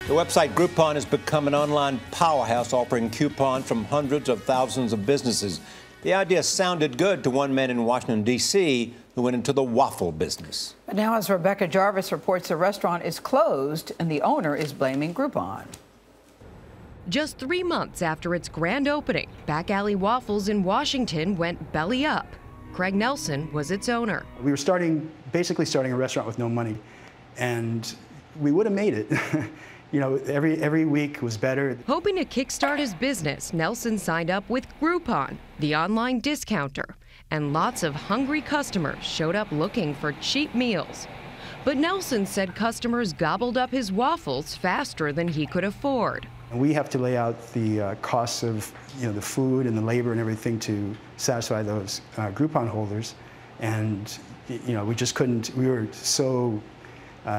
The website Groupon has become an online powerhouse offering coupons from hundreds of thousands of businesses. The idea sounded good to one man in Washington, D.C., who went into the waffle business. But now, as Rebecca Jarvis reports, the restaurant is closed and the owner is blaming Groupon. Just 3 months after its grand opening, Back Alley Waffles in Washington went belly up. Craig Nelson was its owner. We were basically starting a restaurant with no money, and we would have made it. You know, every week was better. Hoping to kickstart his business, Nelson signed up with Groupon, the online discounter, and lots of hungry customers showed up looking for cheap meals. But Nelson said customers gobbled up his waffles faster than he could afford. And we have to lay out the costs of, the food and the labor and everything to satisfy those Groupon holders, and we just couldn't. We were so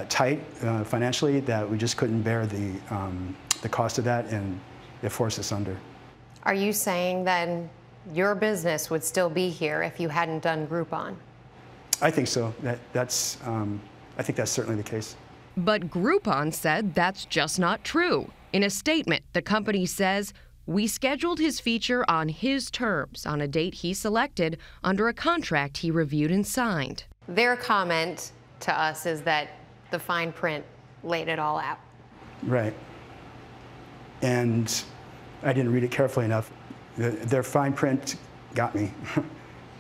tight financially that we just couldn't bear the cost of that, and it forced us under. Are you saying then your business would still be here if you hadn't done Groupon? I think so. I think that's certainly the case. But Groupon said that's just not true. In a statement, the company says, "We scheduled his feature on his terms on a date he selected under a contract he reviewed and signed." Their comment to us is that the fine print laid it all out. Right. And I didn't read it carefully enough. Their fine print got me,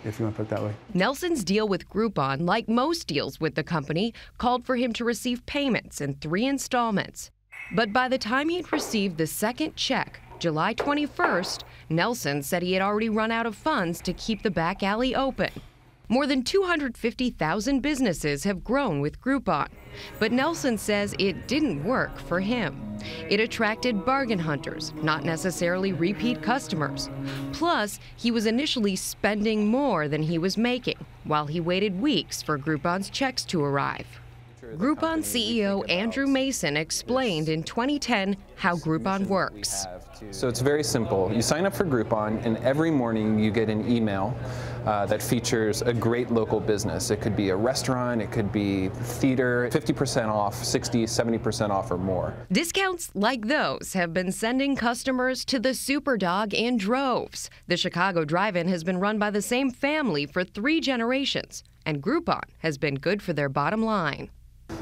if you want to put it that way. Nelson's deal with Groupon, like most deals with the company, called for him to receive payments in 3 installments. But by the time he'd received the second check, July 21st, Nelson said he had already run out of funds to keep the back alley open. More than 250,000 businesses have grown with Groupon, but Nelson says it didn't work for him. It attracted bargain hunters, not necessarily repeat customers. Plus, he was initially spending more than he was making, while he waited weeks for Groupon's checks to arrive. Groupon CEO Andrew Mason explained in 2010 how Groupon works. So it's very simple. You sign up for Groupon, and every morning you get an email that features a great local business. It could be a restaurant, it could be theater, 50% off, 60, 70% off or more. Discounts like those have been sending customers to the Superdog in droves. The Chicago drive-in has been run by the same family for 3 generations, and Groupon has been good for their bottom line.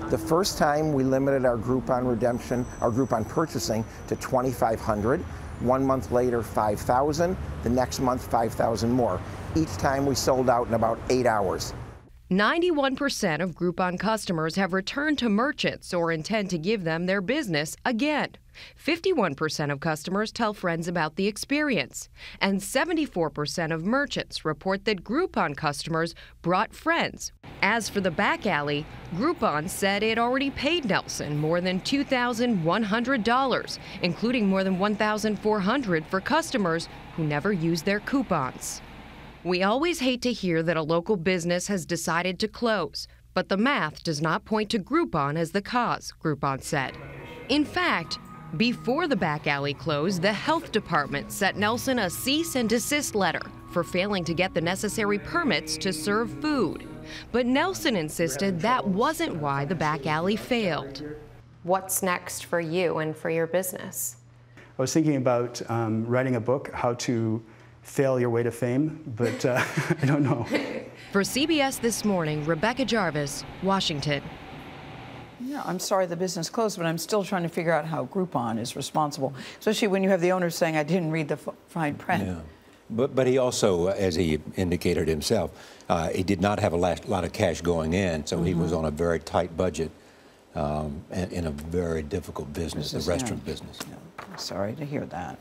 The first time we limited our Groupon redemption, our Groupon purchasing to 2,500. 1 month later, 5,000. The next month, 5,000 more. Each time we sold out in about 8 hours. 91% of Groupon customers have returned to merchants or intend to give them their business again. 51% of customers tell friends about the experience. And 74% of merchants report that Groupon customers brought friends. As for the back alley, Groupon said it already paid Nelson more than $2,100, including more than $1,400 for customers who never used their coupons. We always hate to hear that a local business has decided to close, but the math does not point to Groupon as the cause, Groupon said. In fact, before the back alley closed, the health department sent Nelson a cease and desist letter for failing to get the necessary permits to serve food. But Nelson insisted that wasn't why the back alley failed. What's next for you and for your business? I was thinking about writing a book, how to fail your way to fame, but I don't know. For CBS This Morning, Rebecca Jarvis, Washington. Yeah, I'm sorry the business closed, but I'm still trying to figure out how Groupon is responsible, especially when you have the owner saying, "I didn't read the fine print." Yeah. But he also, as he indicated himself, he did not have a lot of cash going in, so he was on a very tight budget in a very difficult business, the restaurant business. Yeah. I'm sorry to hear that.